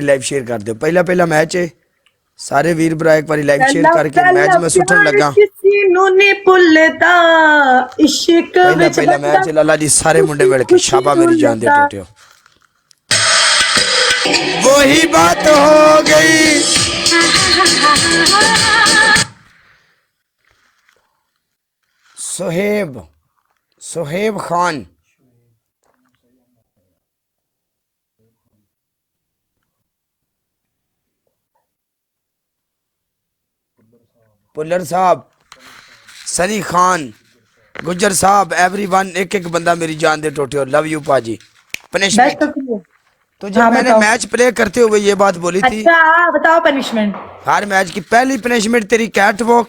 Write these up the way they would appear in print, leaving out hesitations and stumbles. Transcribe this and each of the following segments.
Live share कर दो। पहला पहला मैच है, सारे वीर भरा एक बार लाइव शेयर करके मैच में सुटन लगा। पहला पहला मैच लाला जी सारे मुंडे मिल के शाबा मेरी जान दे टोटियो। वही बात हो गई। सोहेब खान पुल्लर साहब, सनी खान, गुज्जर साहब, एवरीवन, एक एक बंदा मेरी जान दे टोटियो। लव यू पाजी। पनिशमेंट तो जब मैंने मैच प्ले करते हुए ये बात बोली थी। अच्छा बताओ पनिशमेंट। हर मैच की पहली पनिशमेंट तेरी कैट वॉक,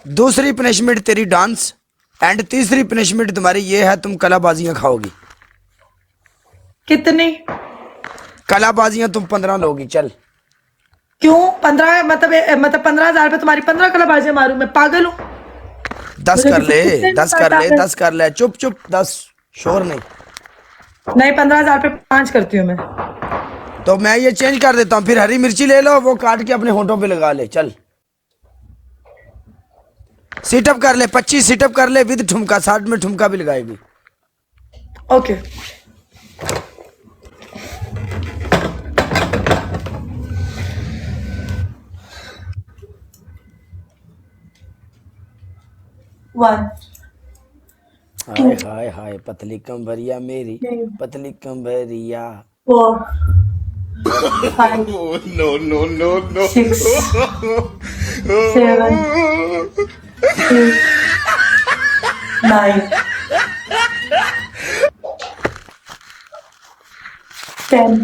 दूसरी पनिशमेंट तेरी डांस, एंड तीसरी पनिशमेंट तुम्हारी ये है तुम कलाबाजियां खाओगी। कितनी कलाबाजियां तुम 15 लोगी। चल क्यों 15? मतलब 15,000 पे तुम्हारी 15 कलाबाजियां मारूं? मैं पागल हूँ? 10 कर ले, 10 कर ले, 10 कर ले। चुप चुप 10, शोर नहीं। नहीं 15,000 पे 5 करती हूँ मैं। तो मैं ये चेंज कर देता हूँ, फिर हरी मिर्ची ले लो, वो काट के अपने होंठों पे लगा ले। चल सिटअप कर ले, 25 सिटअप कर ले विद ठुमका, 60 में ठुमका भी लगाएगी। Okay one. हाय हाय हाय पतली कंबरिया मेरी, पतली कंबरिया। 4 5 No, no, no, no. 6 7 8 9 10।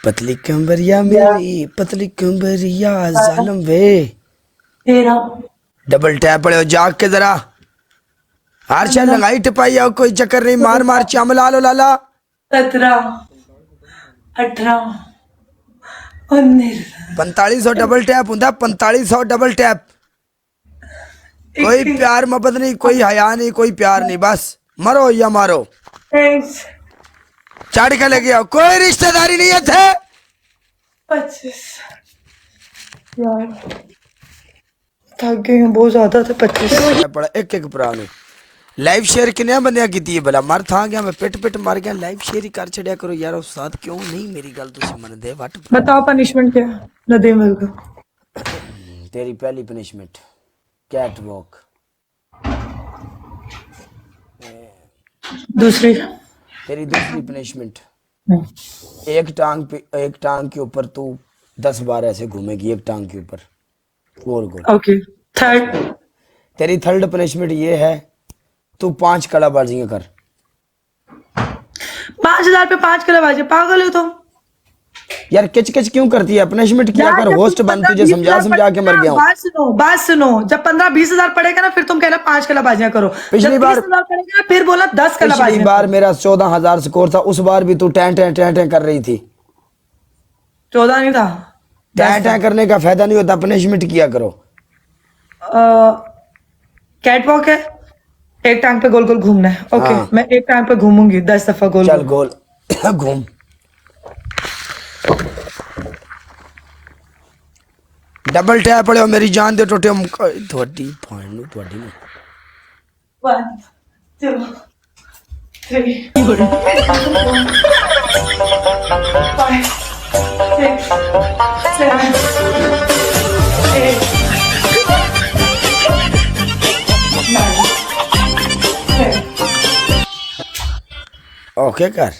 पतली कंबरिया मेरी, पतली कंबरिया जालम वे। 13 डबल टैप पड़े हो जाग के जरा। हर शा लंगाई टिपाई आओ, कोई चक्कर नहीं, मार मार चमला लो लाला। 17 18 19। 4500 डबल टैप होंगे, 4500 डबल टैप। कोई प्यार मोहब्बत नहीं, कोई हया नहीं, कोई प्यार नहीं, बस मरो या मारो। 23 चढ़ के लगे आओ, कोई रिश्तेदारी नहीं है थे। 25 यार थक गई हूँ बहुत ज्यादा था। 25 पड़ा एक एक पुराने लाइव शेयर किन्ने बंदियां कीती है भला। मर था गया मैं, पिट पिट मर गया। लाइव शेयर ही कर छड़िया करो यार। उस साथ क्यों नहीं मेरी गल तुसी मन दे। वट बताओ पनिशमेंट क्या है? नदीम वेलकम। तेरी पहली पनिशमेंट कैट वॉक, दूसरी तेरी दूसरी पनिशमेंट एक टांग पे, एक टांग के ऊपर तू 10 बार ऐसे घूमेगी, एक टांग के ऊपर गोल गोल। ओके। थर्ड तेरी थर्ड पनिशमेंट ये है तू 5 कलाबाजियां कर। 5,000 पे 5 कलाबाजी? पागल हो तुम? यार किच किच क्यों करती है? पनिशमेंट किया कर, होस्ट बन। तुझे समझा समझा के मर गया हूं। बात सुनो, जब 15-20,000 पड़ेगा ना फिर तुम कहना 5 कलाबाजियां करो। पिछली बार 20,000 पड़ेगा ना फिर बोला 10 पिछली कलाबाजियां। बार मेरा 14,000 स्कोर था, उस बार भी तू टैं टैं टैं टैं कर रही थी। 14 नहीं था। टैं टैं करने का फायदा नहीं होता, पनिशमेंट किया करो। कैट वॉक है, एक टांग पे गोल गोल घूमना है। ओके हाँ। मैं एक टांग पे घूमूंगी 10 दफा गोल चल गोल। गोल घूम। डबल टैप पड़े हो मेरी जान दे टोटे। थोड़ी पॉइंट थोड़ी नहीं। 1 2 3 5 6 7 8 9 10। ओके कर।